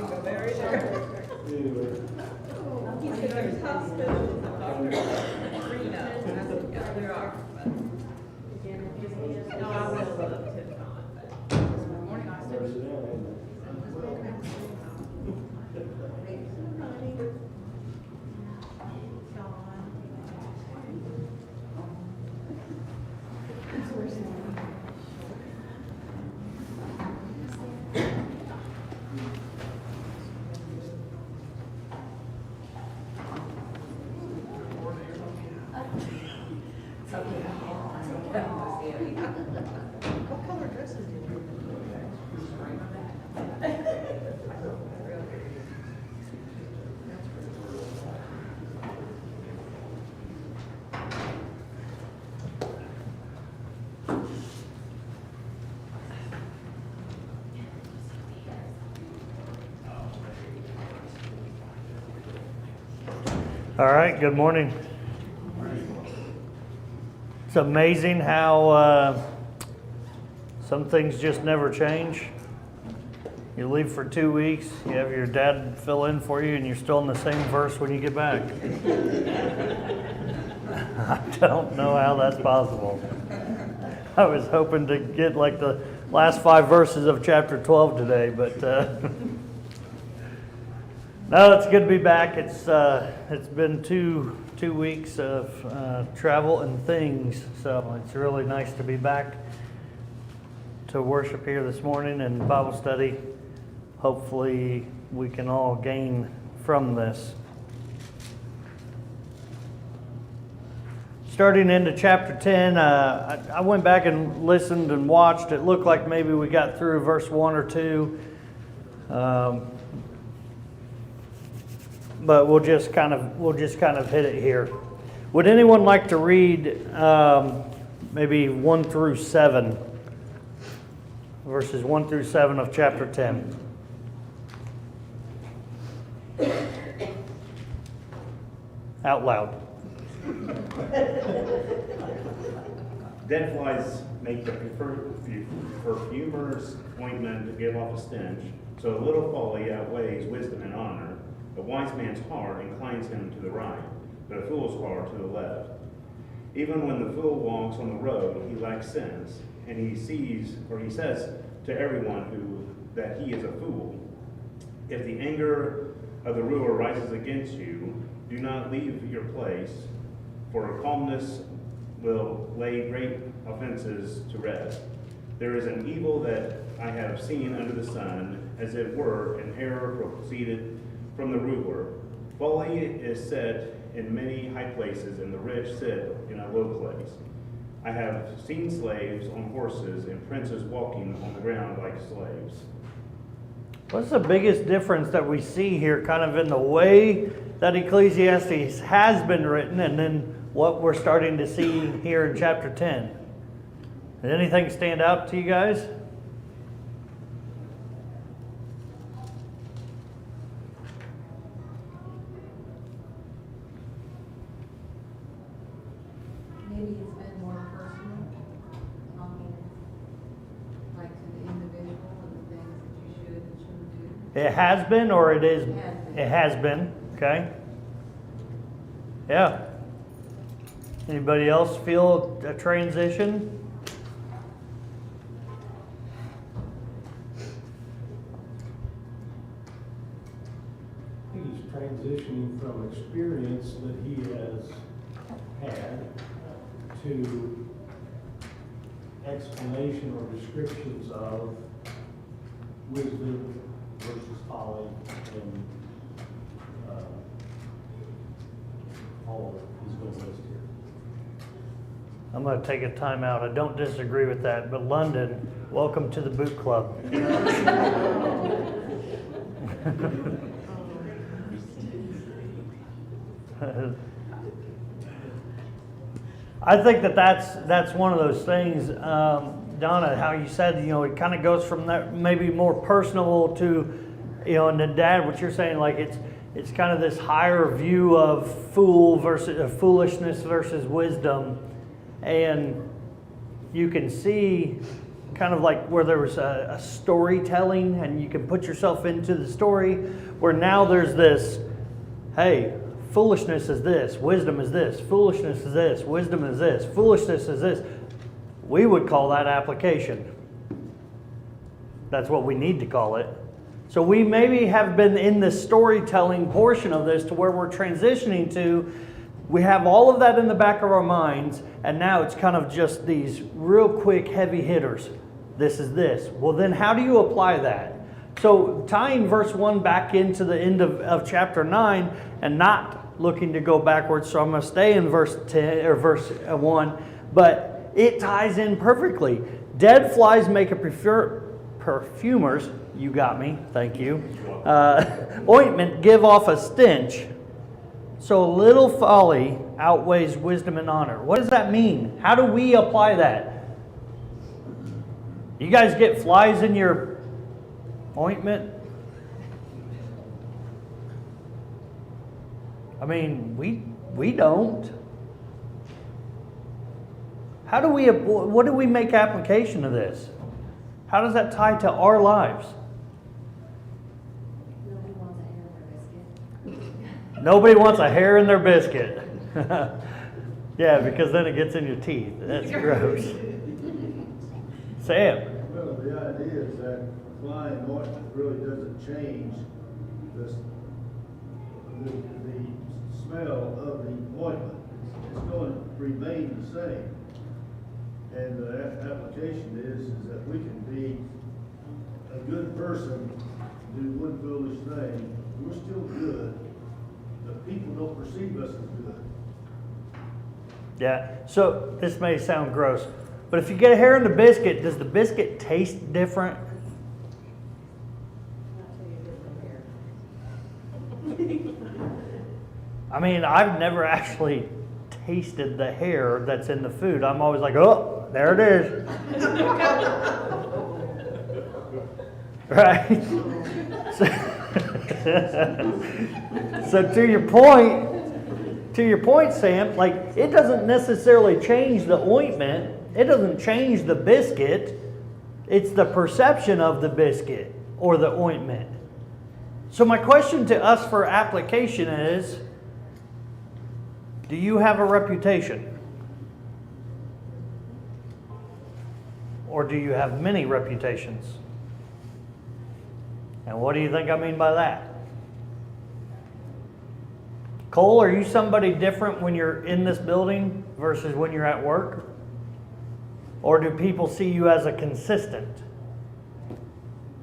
go there either. There's hospitals and doctors. Yeah, there are. But no, I would love to have gone, but morning I still. What color dresses do you All right, good morning. It's amazing how some things just never change. You leave for 2 weeks, you have your dad fill in for you, and you're still in the same verse when you get back. I don't know how that's possible. I was hoping to get like the last 5 verses of chapter 12 today, but no, it's good to be back. It's been two weeks of travel and things, so it's really nice to be back to worship here this morning and Bible study. Hopefully we can all gain from this. Starting into chapter 10, I went back and listened and watched. It looked like maybe we got through verse 1 or 2. But we'll just kind of hit it here. Would anyone like to read maybe 1 through 7, verses 1 through 7 of chapter 10? Out loud. Dead flies make the perfumer's ointment to give off a stench, so a little folly outweighs wisdom and honor. A wise man's heart inclines him to the right, but a fool's heart to the left. Even when the fool walks on the road, he lacks sense, and he says to everyone that he is a fool. If the anger of the ruler rises against you, do not leave your place, for calmness will lay great offenses to rest. There is an evil that I have seen under the sun, as it were an error proceeded from the ruler. Folly is set in many high places, and the rich sit in a low place. I have seen slaves on horses and princes walking on the ground like slaves. What's the biggest difference that we see here, kind of in the way that Ecclesiastes has been written, and then what we're starting to see here in chapter 10? Did anything stand out to you guys? Maybe it's been more personal, like to the individual and the things that you should and shouldn't do. It has been, or it is? It has been. It has been. Okay. Yeah. Anybody else feel a transition? I think he's transitioning from experience that he has had to explanation or descriptions of wisdom versus folly and all of it. He's going to list here. I'm going to take a time out. I don't disagree with that, but London, welcome to the boot club. I think that's one of those things, Donna, how you said, it kind of goes from that maybe more personal to, and then Dad, what you're saying, like it's kind of this higher view of foolishness versus wisdom, and you can see kind of like where there was a storytelling and you can put yourself into the story, where now there's this, hey, foolishness is this, wisdom is this, foolishness is this, wisdom is this, foolishness is this. We would call that application. That's what we need to call it. So we maybe have been in the storytelling portion of this to where we're transitioning to, we have all of that in the back of our minds, and now it's kind of just these real quick heavy hitters. This is this. Well, then how do you apply that? So tying verse 1 back into the end of chapter 9 and not looking to go backwards, so I'm going to stay in verse 10 or verse 1, but it ties in perfectly. Dead flies make a perfumers, you got me, thank you, ointment give off a stench. So little folly outweighs wisdom and honor. What does that mean? How do we apply that? You guys get flies in your ointment? I mean, we don't. How do we, what do we make application of this? How does that tie to our lives? Nobody wants a hair in their biscuit. Yeah, because then it gets in your teeth. That's gross. Sam. Well, the idea is that flying ointment really doesn't change the smell of the ointment. It's going to remain the same. And the application is that we can be a good person, do one foolish thing, we're still good, but people don't perceive us as good. Yeah, so this may sound gross, but if you get a hair in the biscuit, does the biscuit taste different? I mean, I've never actually tasted the hair that's in the food. I'm always like, oh, there it is. Right? So to your point, Sam, like, it doesn't necessarily change the ointment. It doesn't change the biscuit. It's the perception of the biscuit or the ointment. So my question to us for application is, do you have a reputation? Or do you have many reputations? And what do you think I mean by that? Cole, are you somebody different when you're in this building versus when you're at work? Or do people see you as a consistent?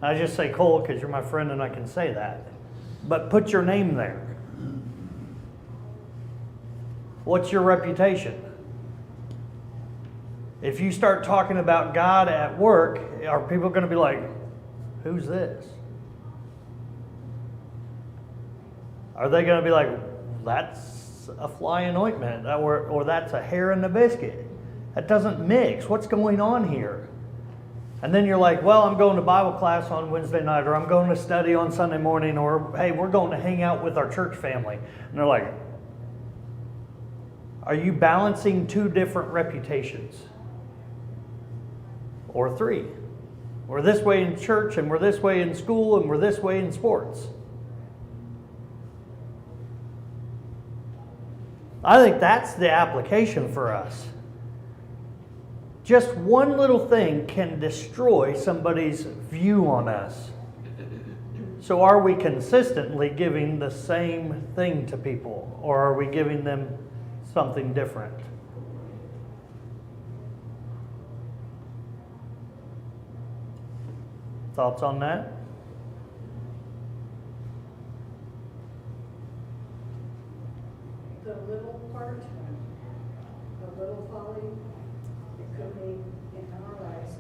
I just say Cole because you're my friend and I can say that. But put your name there. What's your reputation? If you start talking about God at work, are people going to be like, who's this? Are they going to be like, that's a fly in ointment, or that's a hair in the biscuit? That doesn't mix. What's going on here? And then you're like, well, I'm going to Bible class on Wednesday night, or I'm going to study on Sunday morning, or hey, we're going to hang out with our church family. And they're like, are you balancing two different reputations? Or three? We're this way in church, and we're this way in school, and we're this way in sports. I think that's the application for us. Just one little thing can destroy somebody's view on us. So are we consistently giving the same thing to people, or are we giving them something different? Thoughts on that? The little part, the little folly, it could be in our lives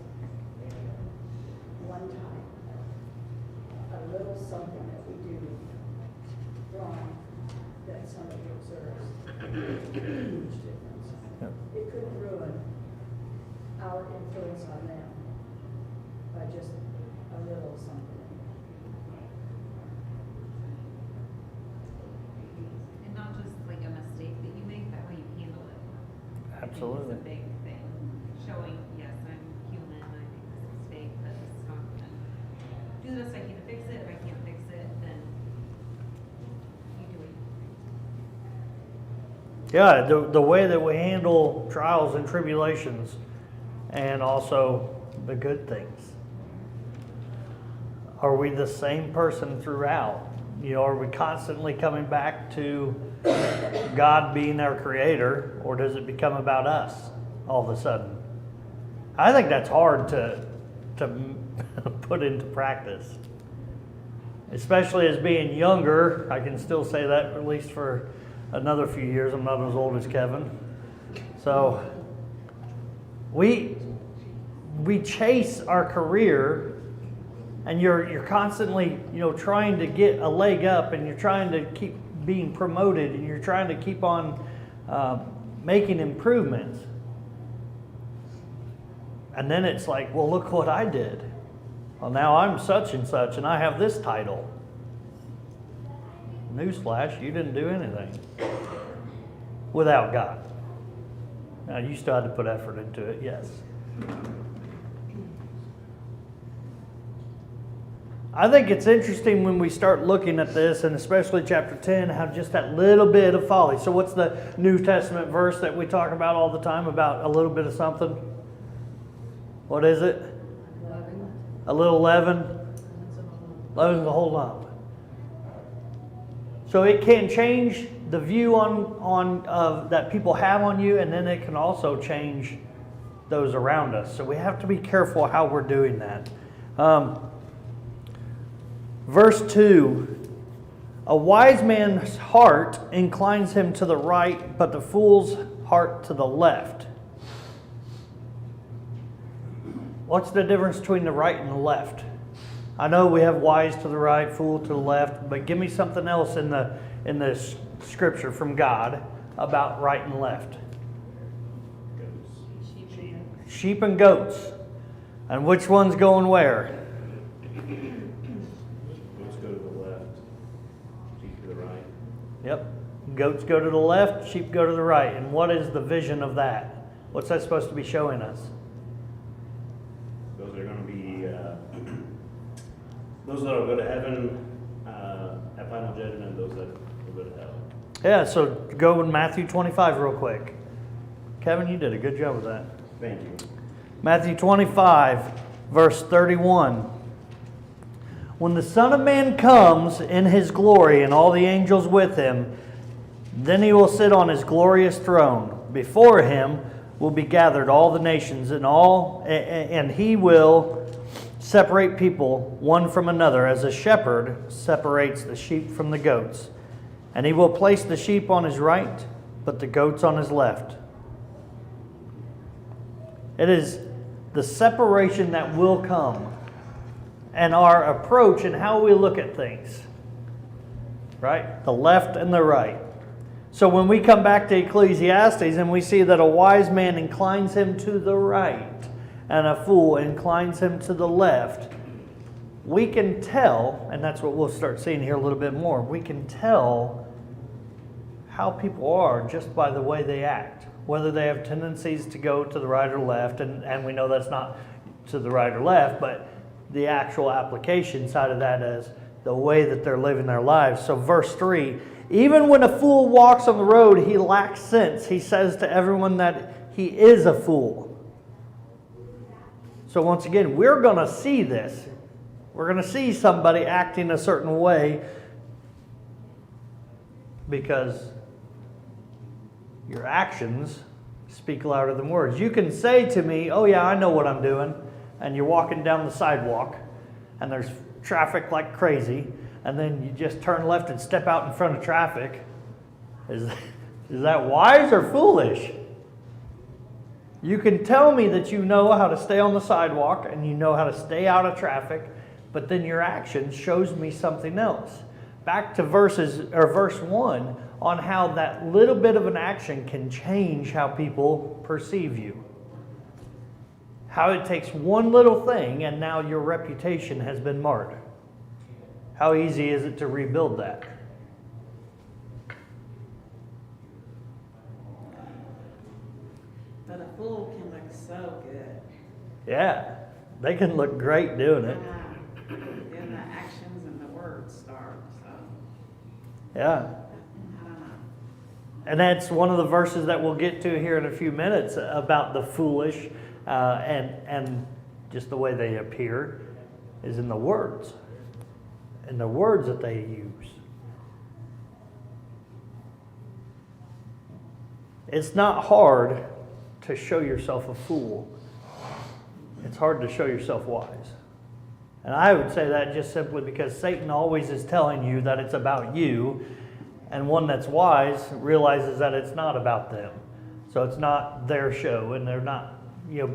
one time. A little something that we do wrong that somebody observes. Huge difference. Yep. It could ruin our influence on them by just a little something. And not just like a mistake that you make, but how you handle it. Absolutely. I think it's a big thing. Showing, yes, I'm human, I make Yeah, the way that we handle trials and tribulations, and also the good things. Are we the same person throughout? You know, are we constantly coming back to God being our creator, or does it become about us all of a sudden? I think that's hard to put into practice. Especially as being younger, I can still say that at least for another few years. I'm not as old as Kevin. So we chase our career, and you're constantly, you know, trying to get a leg up, and you're trying to keep being promoted, and you're trying to keep on making improvements. And then it's like, well, look what I did. Well, now I'm such and such, and I have this title. Newsflash, you didn't do anything without God. Now, you still had to put effort into it, yes. I think it's interesting when we start looking at this, and especially chapter 10, how just that little bit of folly. So what's the New Testament verse that we talk about all the time about a little bit of something? What is it? A little leaven leavens the whole lump. So it can change the view on that people have on you, and then it can also change those around us. So we have to be careful how we're doing that. Verse 2, a wise man's heart inclines him to the right, but the fool's heart to the left. What's the difference between the right and the left? I know we have wise to the right, fool to the left, but give me something else in the scripture from God about right and left. Sheep and goats. And which one's going where? Goats go to the left, sheep to the right. Yep. Goats go to the left, sheep go to the right. And what is the vision of that? What's that supposed to be showing us? Those are going to be those that will go to heaven at final judgment, those that will go to hell. Yeah, so go in Matthew 25 real quick. Kevin, you did a good job with that. Thank you. Matthew 25, verse 31. When the Son of Man comes in his glory and all the angels with him, then he will sit on his glorious throne. Before him will be gathered all the nations, and he will separate people one from another, as a shepherd separates the sheep from the goats. And he will place the sheep on his right, but the goats on his left. It is the separation that will come, and our approach and how we look at things. Right? The left and the right. So when we come back to Ecclesiastes and we see that a wise man inclines him to the right and a fool inclines him to the left, we can tell, and that's what we'll start seeing here a little bit more, we can tell how people are just by the way they act. Whether they have tendencies to go to the right or left, and we know that's not to the right or left, but the actual application side of that is the way that they're living their lives. So verse 3, even when a fool walks on the road, he lacks sense. He says to everyone that he is a fool. So once again, we're going to see this. We're going to see somebody acting a certain way because your actions speak louder than words. You can say to me, oh yeah, I know what I'm doing, and you're walking down the sidewalk, and there's traffic like crazy, and then you just turn left and step out in front of traffic. Is that wise or foolish? You can tell me that you know how to stay on the sidewalk, and you know how to stay out of traffic, but then your action shows me something else. Back to verse 1 on how that little bit of an action can change how people perceive you. How it takes one little thing and now your reputation has been marred. How easy is it to rebuild that? But a fool can look so good. Yeah, they can look great doing it. Then the actions and the words start, so, Yeah. I don't know. And that's one of the verses that we'll get to here in a few minutes about the foolish and just the way they appear is in the words. In the words that they use. It's not hard to show yourself a fool. It's hard to show yourself wise. And I would say that just simply because Satan always is telling you that it's about you, and one that's wise realizes that it's not about them. So it's not their show, and they're not,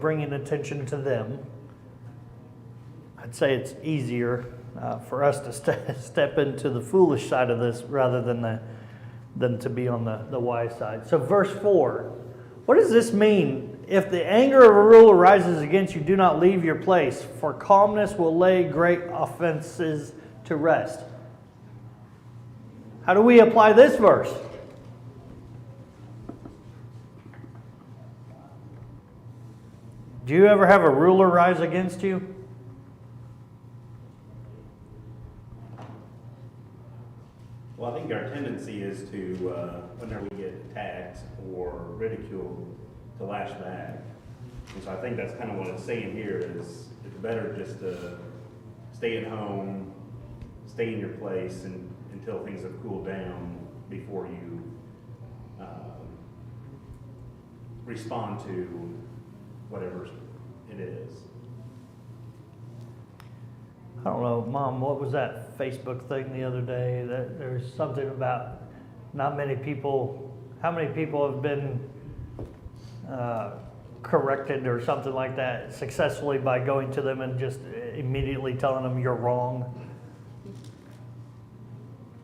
bringing attention to them. I'd say it's easier for us to step into the foolish side of this rather than to be on the wise side. So verse 4, what does this mean? If the anger of a ruler rises against you, do not leave your place, for calmness will lay great offenses to rest. How do we apply this verse? Do you ever have a ruler rise against you? Well, I think our tendency is to, whenever we get attacked or ridiculed, to lash back. And so I think that's kind of what it's saying here is it's better just to stay at home, stay in your place until things have cooled down before you respond to whatever it is. I don't know, Mom, what was that Facebook thing the other day? That there was something about not many people, how many people have been corrected or something like that successfully by going to them and just immediately telling them you're wrong.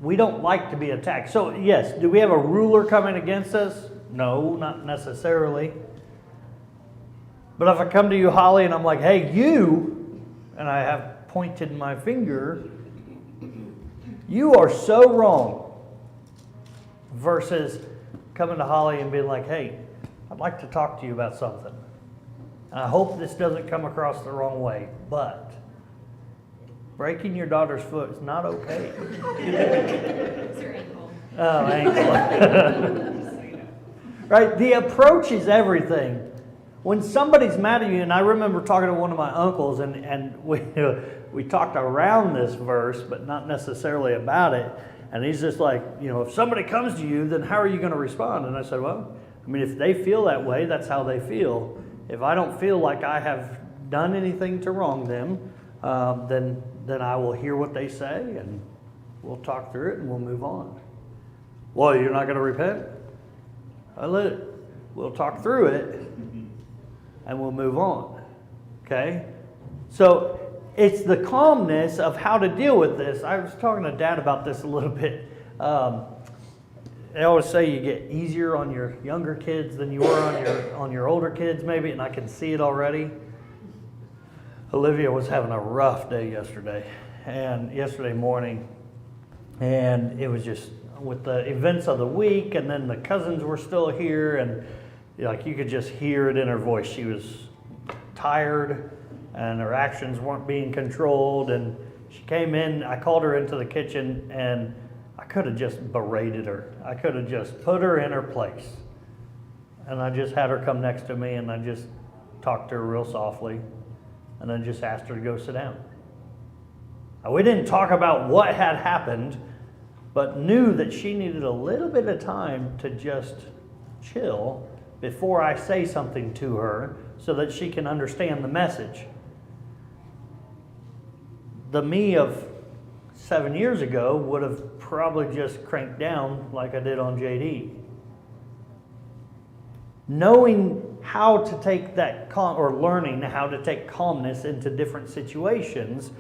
We don't like to be attacked. So yes, do we have a ruler coming against us? No, not necessarily. But if I come to you, Holly, and I'm like, hey, you, and I have pointed my finger, you are so wrong, versus coming to Holly and being like, hey, I'd like to talk to you about something. And I hope this doesn't come across the wrong way, but breaking your daughter's foot is not okay. It's your ankle. Oh, ankle. Right? The approach is everything. When somebody's mad at you, and I remember talking to one of my uncles, and we talked around this verse, but not necessarily about it. And he's just like, if somebody comes to you, then how are you going to respond? And I said, well, if they feel that way, that's how they feel. If I don't feel like I have done anything to wrong them, then I will hear what they say, and we'll talk through it, and we'll move on. Well, you're not going to repent? We'll talk through it, and we'll move on. Okay? So it's the calmness of how to deal with this. I was talking to Dad about this a little bit. They always say you get easier on your younger kids than you are on your older kids, maybe, and I can see it already. Olivia was having a rough day yesterday morning, and it was just with the events of the week, and then the cousins were still here, and you could just hear it in her voice. She was tired, and her actions weren't being controlled, and she came in. I called her into the kitchen, and I could have just berated her. I could have just put her in her place. And I just had her come next to me, and I just talked to her real softly, and then just asked her to go sit down. Now, we didn't talk about what had happened, but knew that she needed a little bit of time to just chill before I say something to her so that she can understand the message. The me of 7 years ago would have probably just cranked down like I did on JD. Knowing how to take that learning how to take calmness into different situations.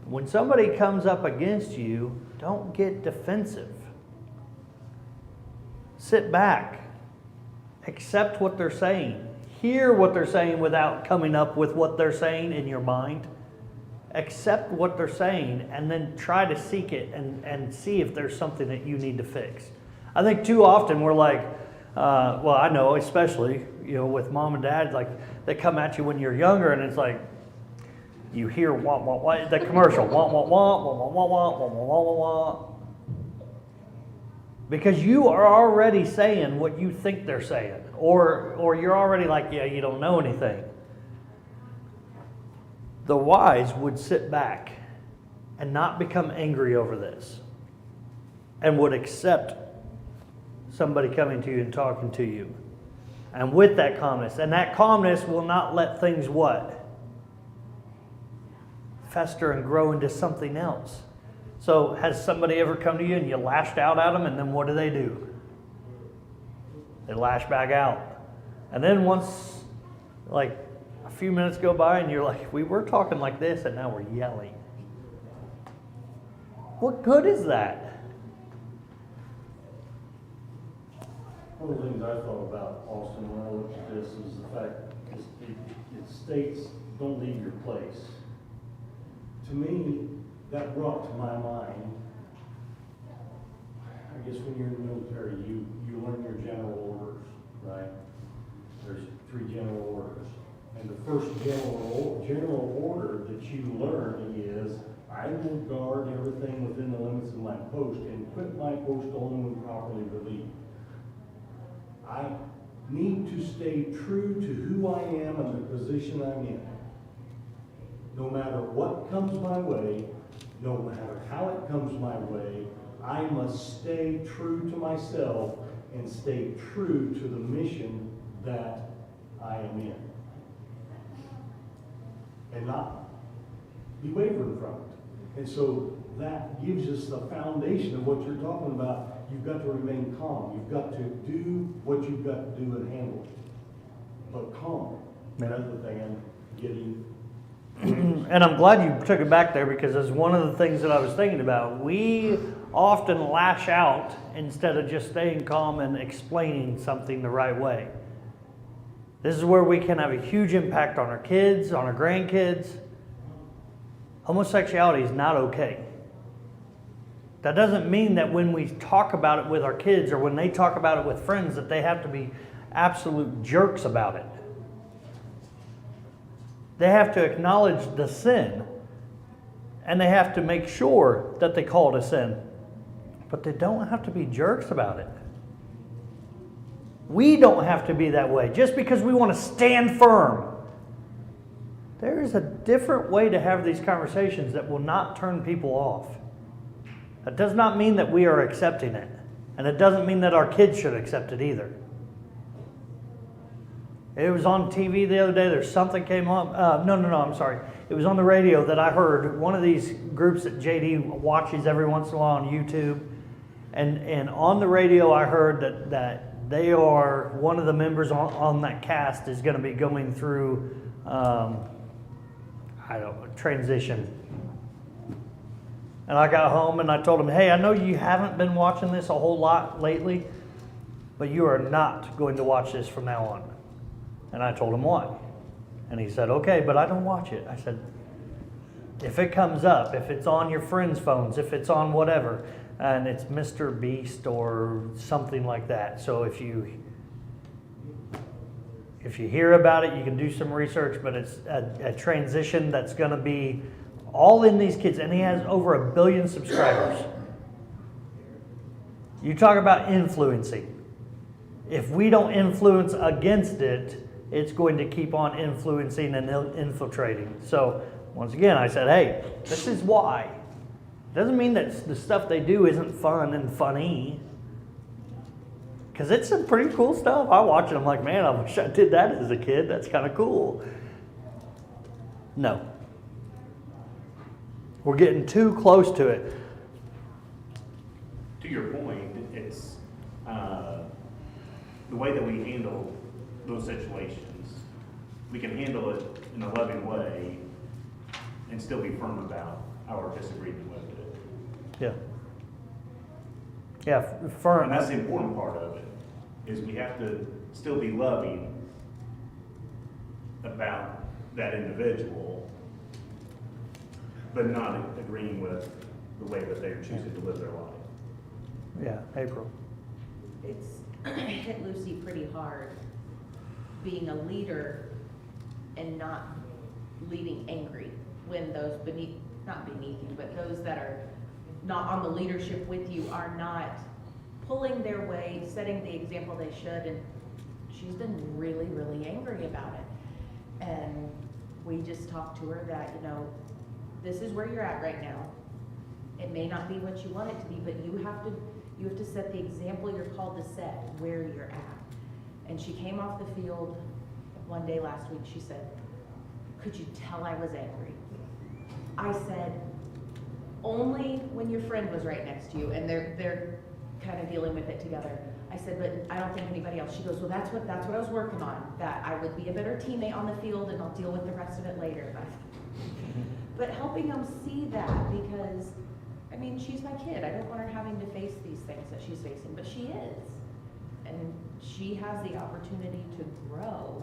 When somebody comes up against you, don't get defensive. Sit back. Accept what they're saying. Hear what they're saying without coming up with what they're saying in your mind. Accept what they're saying and then try to seek it and see if there's something that you need to fix. I think too often we're like, I know especially, with mom and dad, like they come at you when you're younger and it's like, you hear wah, wah, wah, the commercial, wah, wah, wah, wah, wah, wah, wah, wah, wah, wah, wah, wah. Because you are already saying what you think they're saying. Or you're already like, yeah, you don't know anything. The wise would sit back and not become angry over this. And would accept somebody coming to you and talking to you. And with that calmness. And that calmness will not let things what? Fester and grow into something else. So has somebody ever come to you and you lashed out at them, and then what do? They lash back out. And then once, like, a few minutes go by and you're like, we were talking like this and now we're yelling. What good is that? One of the things I thought about, Austin, when I looked at this is the fact it states, don't leave your place. To me, that brought to my mind, I guess when you're in the military, you learn your general orders, right? There's 3 general orders. And the first general order that you learn is, I will guard everything within the limits of my post and quit my post only when properly relieved. I need to stay true to who I am and the position I'm in. No matter what comes my way, no matter how it comes my way, I must stay true to myself and stay true to the mission that I am in. And not be wavering from it. And so that gives us the foundation of what you're talking about. You've got to remain calm. You've got to do what you've got to do and handle it. But calm, rather than getting... And I'm glad you took it back there, because it's one of the things that I was thinking about. We often lash out instead of just staying calm and explaining something the right way. This is where we can have a huge impact on our kids, on our grandkids. Homosexuality is not okay. That doesn't mean that when we talk about it with our kids or when they talk about it with friends that they have to be absolute jerks about it. They have to acknowledge the sin, and they have to make sure that they call it a sin. But they don't have to be jerks about it. We don't have to be that way just because we want to stand firm. There is a different way to have these conversations that will not turn people off. That does not mean that we are accepting it. And it doesn't mean that our kids should accept it either. It was on TV the other day. There's something came on. I'm sorry. It was on the radio that I heard. One of these groups that JD watches every once in a while on YouTube. And on the radio I heard that they are, one of the members on that cast is going to be going through, transition. And I got home and I told him, hey, I know you haven't been watching this a whole lot lately, but you are not going to watch this from now on. And I told him why. And he said, okay, but I don't watch it. I said, if it comes up, if it's on your friends' phones, if it's on whatever, and it's Mr. Beast or something like that. So if you hear about it, you can do some research, but it's a transition that's going to be all in these kids. And he has over 1 billion subscribers. You talk about influencing. If we don't influence against it, it's going to keep on influencing and infiltrating. So once again, I said, hey, this is why. Doesn't mean that the stuff they do isn't fun and funny. Because it's some pretty cool stuff. I watch it, I'm like, man, I wish I did that as a kid. That's kind of cool. No. We're getting too close to it. To your point, it's the way that we handle those situations. We can handle it in a loving way and still be firm about our disagreement with it. Yeah. Yeah, firm. And that's the important part of it, is we have to still be loving about that individual, but not agreeing with the way that they're choosing to live their life. Yeah, April. It's hit Lucy pretty hard, being a leader and not leading angry when those not beneath you, but those that are not on the leadership with you are not pulling their way, setting the example they should, and she's been really, really angry about it. And we just talked to her that, you know, this is where you're at right now. It may not be what you want it to be, but you have to set the example you're called to set where you're at. And she came off the field one day last week. She said, "Could you tell I was angry?" I said, "Only when your friend was right next to you and they're kind of dealing with it together." I said, "But I don't think anybody else." She goes, "Well, that's what I was working on, that I would be a better teammate on the field and I'll deal with the rest of it later." But helping them see that, because, I mean, she's my kid. I don't want her having to face these things that she's facing, but she is. And she has the opportunity to grow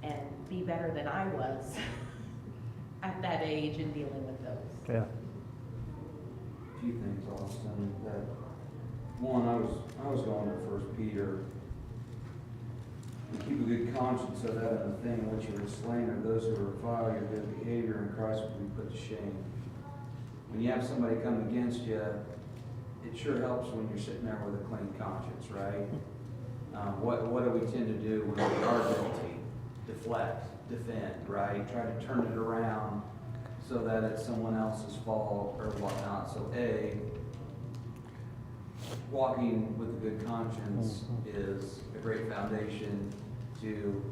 and be better than I was at that age and dealing with those. Yeah. A few things, Austin. That one, I was going to 1 Peter. And keep a good conscience of that and the thing which you were slain are those who revile your good behavior in Christ will be put to shame. When you have somebody come against you, it sure helps when you're sitting there with a clean conscience, right? What do we tend to do when we are guilty? Deflect, defend, right? Try to turn it around so that it's someone else's fault or whatnot. So walking with a good conscience is a great foundation to,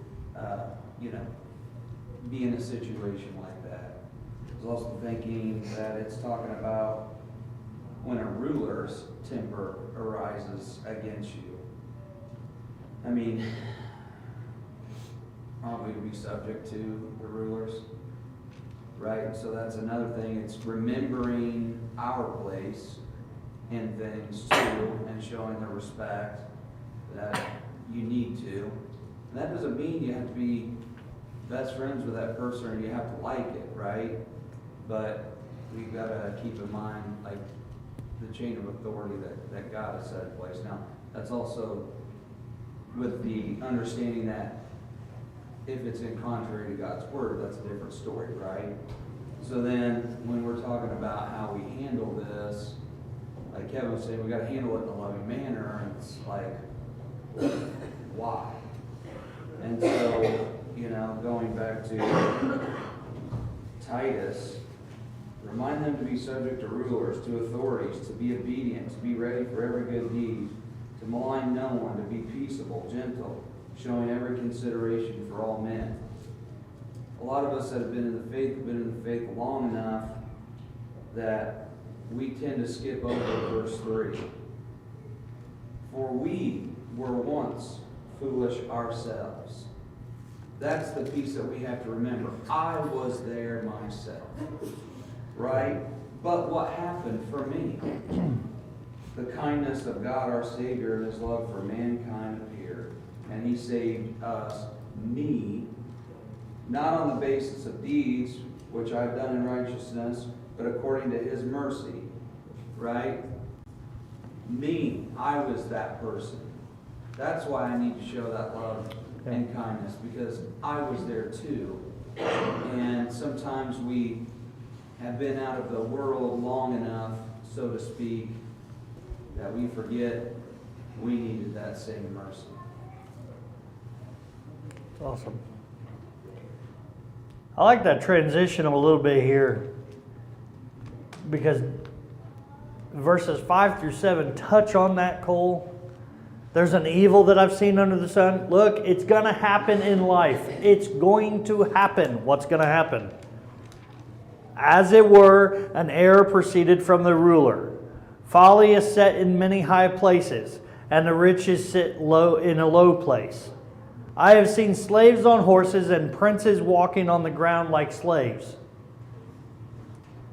be in a situation like that. I was also thinking that it's talking about when a ruler's temper arises against you. I mean, aren't we to be subject to the rulers? Right? So that's another thing. It's remembering our place in things too, and showing the respect that you need to. And that doesn't mean you have to be best friends with that person or you have to like it, right? But we've got to keep in mind, like, the chain of authority that God has set in place. Now, that's also with the understanding that if it's in contrary to God's word, that's a different story, right? So then, when we're talking about how we handle this, like Kevin was saying, we got to handle it in a loving manner, and it's like, why? And so, going back to Titus, remind them to be subject to rulers, to authorities, to be obedient, to be ready for every good deed, to malign no one, to be peaceable, gentle, showing every consideration for all men. A lot of us that have been in the faith long enough that we tend to skip over verse 3. For we were once foolish ourselves. That's the piece that we have to remember. I was there myself. Right? But what happened for me? The kindness of God our Savior and His love for mankind appeared. And He saved us, me, not on the basis of deeds, which I've done in righteousness, but according to His mercy. Right? Me, I was that person. That's why I need to show that love and kindness, because I was there too. And sometimes we have been out of the world long enough, so to speak, that we forget we needed that same mercy. Awesome. I like that transition a little bit here, because verses 5 through 7 touch on that, Cole. There's an evil that I've seen under the sun. Look, it's going to happen in life. It's going to happen. What's going to happen? As it were, an error proceeded from the ruler. Folly is set in many high places, and the rich is sit low in a low place. I have seen slaves on horses and princes walking on the ground like slaves.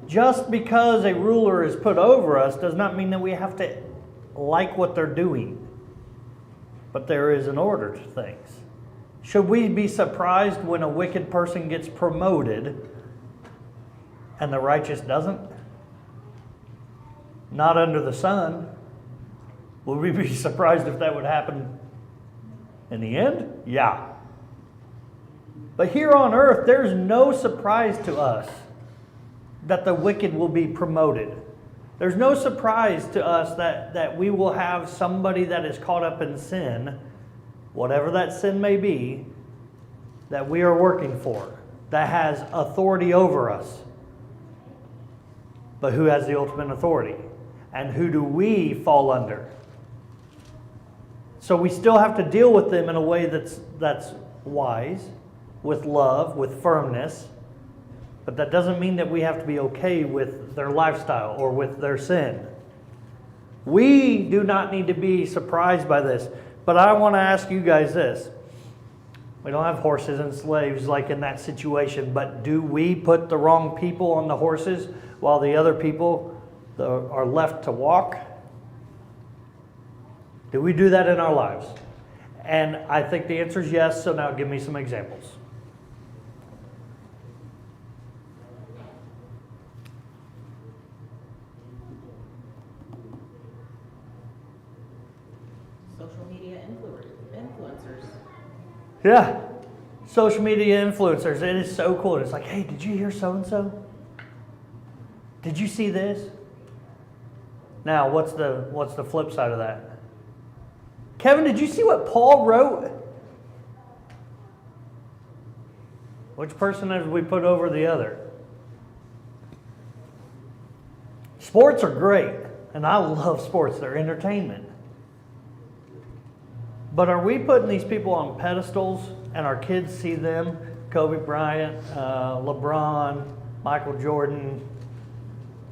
Just because a ruler is put over us does not mean that we have to like what they're doing. But there is an order to things. Should we be surprised when a wicked person gets promoted and the righteous doesn't? Not under the sun. Would we be surprised if that would happen in the end? Yeah. But here on earth, there's no surprise to us that the wicked will be promoted There's no surprise to us that we will have somebody that is caught up in sin, whatever that sin may be, that we are working for, that has authority over us. But who has the ultimate authority? And who do we fall under? So we still have to deal with them in a way that's wise, with love, with firmness. But that doesn't mean that we have to be okay with their lifestyle or with their sin. We do not need to be surprised by this. But I want to ask you guys this. We don't have horses and slaves like in that situation, but do we put the wrong people on the horses while the other people are left to walk? Do we do that in our lives? And I think the answer is yes, so now give me some examples. Social media influencers. Yeah. Social media influencers. It is so cool. It's like, hey, did you hear so-and-so? Did you see this? Now, what's the flip side of that? Kevin, did you see what Paul wrote? Which person have we put over the other? Sports are great, and I love sports. They're entertainment. But are we putting these people on pedestals and our kids see them? Kobe Bryant, LeBron, Michael Jordan.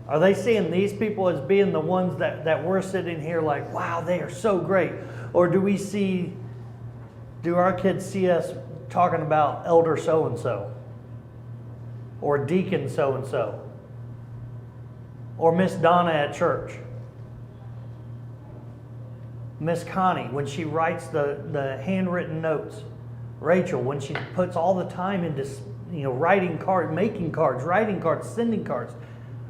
Are they seeing these people as being the ones that we're sitting here like, wow, they are so great? Or do our kids see us talking about elder so-and-so? Or deacon so-and-so? Or Miss Donna at church? Miss Connie, when she writes the handwritten notes. Rachel, when she puts all the time into writing cards, making cards, writing cards, sending cards.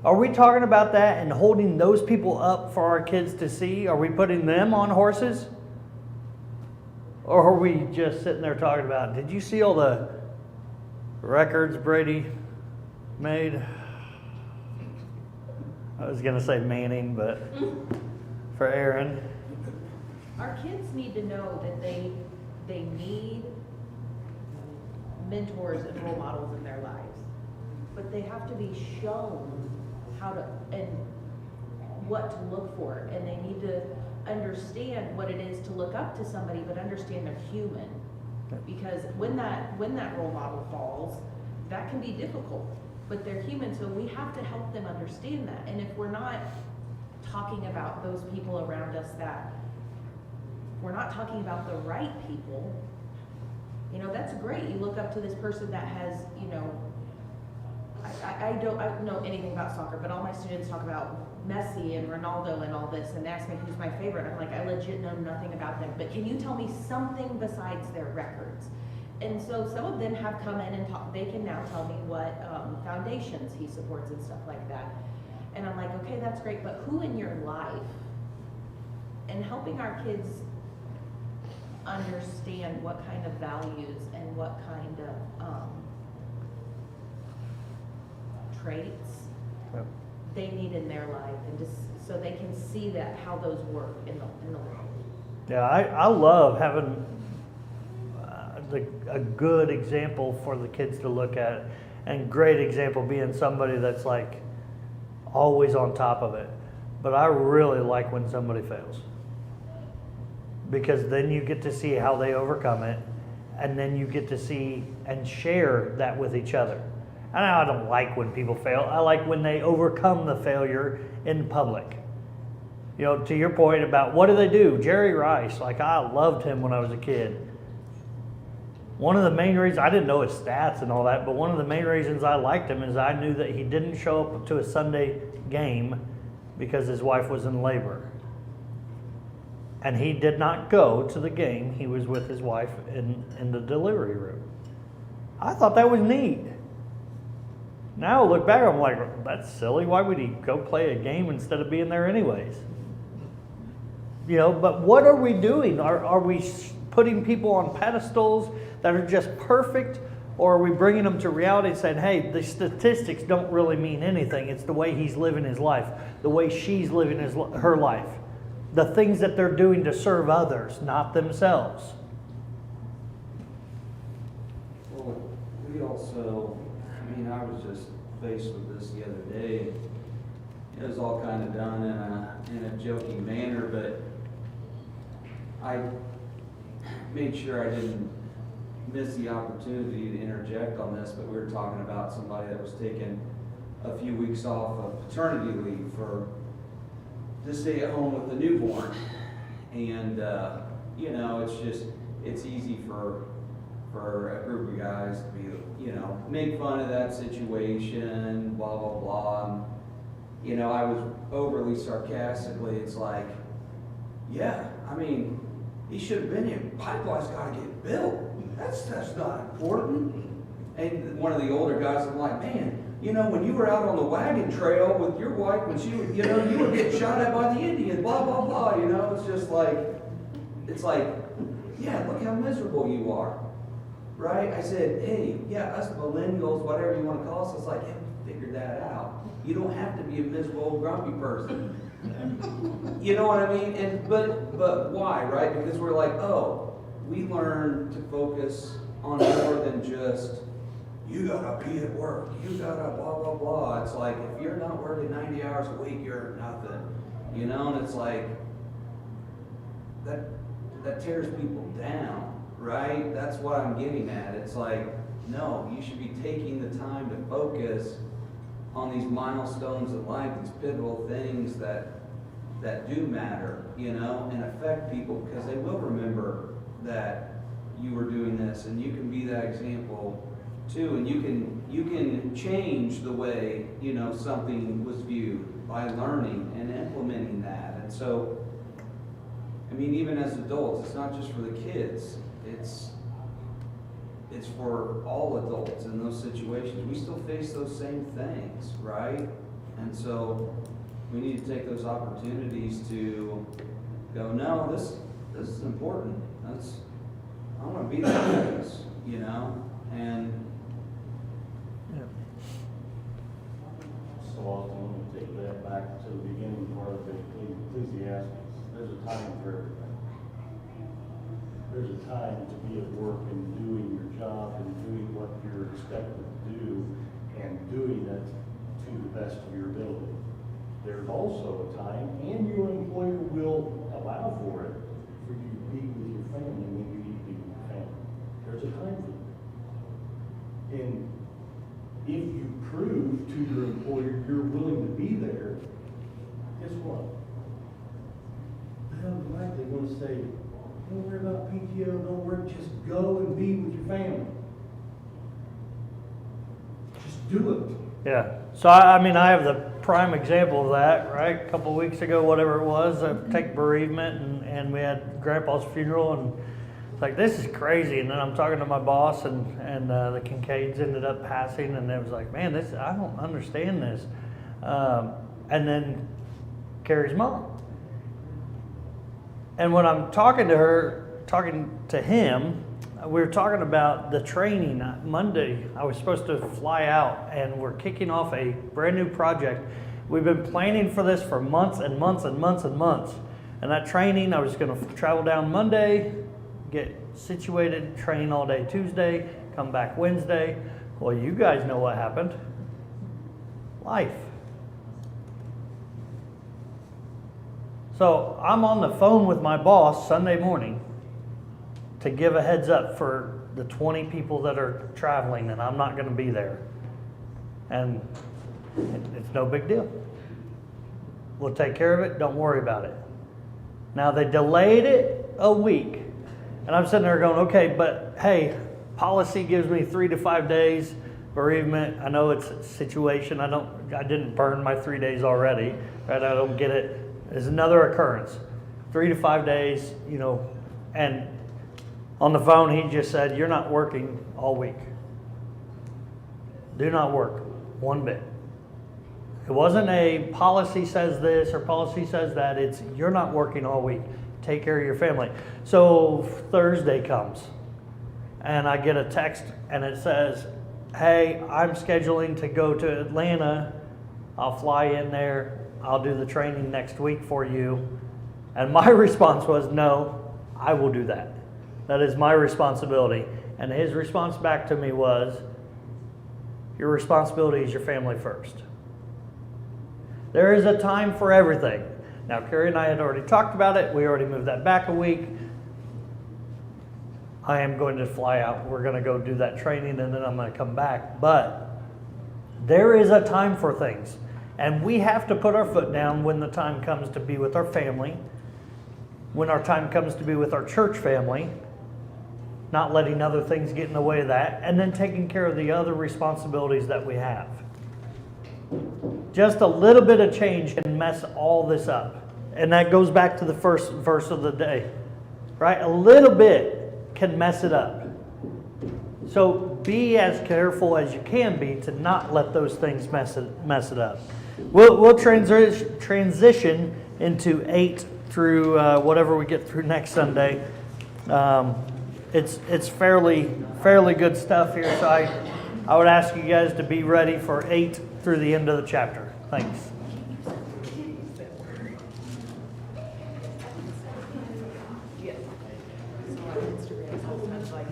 Are we talking about that and holding those people up for our kids to see? Are we putting them on horses? Or are we just sitting there talking about, did you see all the records Brady made? I was going to say Manning, but for Aaron. Our kids need to know that they need mentors and role models in their lives. But they have to be shown how to and what to look for. And they need to understand what it is to look up to somebody, but understand they're human. Because when that role model falls, that can be difficult. But they're human, so we have to help them understand that. And if we're not talking about those people around us that we're not talking about the right people, that's great. You look up to this person that has, I don't know anything about soccer, but all my students talk about Messi and Ronaldo and all this, and ask me who's my favorite. I'm like, I legit know nothing about them, but can you tell me something besides their records? And so some of them have come in and talk. They can now tell me what foundations he supports and stuff like that. And I'm like, okay, that's great, but who in your life? And helping our kids understand what kind of values and what kind of traits they need in their life, and just so they can see that how those work in the world. Yeah, I love having a good example for the kids to look at, and great example being somebody that's like always on top of it. But I really like when somebody fails, because then you get to see how they overcome it, and then you get to see and share that with each other. And I don't like when people fail. I like when they overcome the failure in public. To your point about what do they do? Jerry Rice, like I loved him when I was a kid. One of the main reasons, I didn't know his stats and all that, but one of the main reasons I liked him is I knew that he didn't show up to a Sunday game because his wife was in labor. And he did not go to the game. He was with his wife in the delivery room. I thought that was neat. Now I look back, I'm like, that's silly. Why would he go play a game instead of being there anyways? But what are we doing? Are we putting people on pedestals that are just perfect? Or are we bringing them to reality and saying, hey, the statistics don't really mean anything. It's the way he's living his life, the way she's living her life, the things that they're doing to serve others, not themselves. Well, we also, I mean, I was just faced with this the other day. It was all kind of done in a joking manner, but I made sure I didn't miss the opportunity to interject on this, but we were talking about somebody that was taking a few weeks off of paternity leave to stay at home with the newborn. And, you know, it's easy for a group of guys to be, you know, make fun of that situation, blah, blah, blah. And, you know, I was overly sarcastically, it's like, yeah, I mean, he should have been here. Pipeline's got to get built. That's not important. And one of the older guys, I'm like, man, you know, when you were out on the wagon trail with your wife, when she was, you know, you were getting shot at by the Indians, blah, blah, blah, you know, it's just like, yeah, look how miserable you are, right? I said, hey, yeah, us millennials, whatever you want to call us, it's like, yeah, we figured that out. You don't have to be a miserable, grumpy person. You know what I mean? And but why, right? Because we're like, oh, we learn to focus on more than just, you gotta be at work, you gotta blah, blah, blah. It's like, if you're not working 90 hours a week, you're nothing. You know, and it's like, that tears people down, right? That's what I'm getting at. It's like, no, you should be taking the time to focus on these milestones in life, these pivotal things that do matter, you know, and affect people, because they will remember that you were doing this, and you can be that example too, and you can change the way, you know, something was viewed by learning and implementing that. And so, I mean, even as adults, it's not just for the kids, it's for all adults in those situations. We still face those same things, right? And so we need to take those opportunities to go, no, this is important. I want to be that place, you know? And So often, let me take that back to the beginning part of Ecclesiastes. There's a time for everything. There's a time to be at work and doing your job and doing what you're expected to do and doing it to the best of your ability. There's also a time, and your employer will allow for it, for you to be with your family when you need to be with your family. There's a time for that. And if you prove to your employer you're willing to be there, guess what? They're likely going to say, don't worry about PTO, don't worry, just go and be with your family. Just do it. Yeah. So, I mean, I have the prime example of that, right? A couple of weeks ago, whatever it was, I take bereavement, and we had Grandpa's funeral, and it's like, this is crazy. And then I'm talking to my boss, and the Kincaids ended up passing, and it was like, man, I don't understand this. And then Carrie's mom. And when I'm talking to him, we were talking about the training. Monday, I was supposed to fly out, and we're kicking off a brand new project. We've been planning for this for months and months and months and months. And that training, I was going to travel down Monday, get situated, train all day Tuesday, come back Wednesday. Well, you guys know what happened. Life. So I'm on the phone with my boss Sunday morning to give a heads up for the 20 people that are traveling, and I'm not going to be there. And it's no big deal. We'll take care of it. Don't worry about it. Now, they delayed it a week. And I'm sitting there going, okay, but hey, policy gives me 3 to 5 days bereavement. I know it's a situation. I didn't burn my 3 days already, right? I don't get it. There's another occurrence. 3 to 5 days, you know, and on the phone, he just said, you're not working all week. Do not work one bit. It wasn't a policy says this or policy says that. It's you're not working all week. Take care of your family. So Thursday comes, and I get a text and it says, hey, I'm scheduling to go to Atlanta. I'll fly in there. I'll do the training next week for you. And my response was, no, I will do that. That is my responsibility. And his response back to me was, your responsibility is your family first. There is a time for everything. Now, Carrie and I had already talked about it. We already moved that back a week. I am going to fly out. We're going to go do that training, and then I'm going to come back. But there is a time for things. And we have to put our foot down when the time comes to be with our family, when our time comes to be with our church family, not letting other things get in the way of that, and then taking care of the other responsibilities that we have. Just a little bit of change can mess all this up. And that goes back to the first verse of the day, right? A little bit can mess it up. So be as careful as you can be to not let those things mess it up. We'll transition into 8 through whatever we get through next Sunday. It's fairly good stuff here, so I would ask you guys to be ready for 8 through the end of the chapter. Thanks. Yes. So on Instagram, sometimes like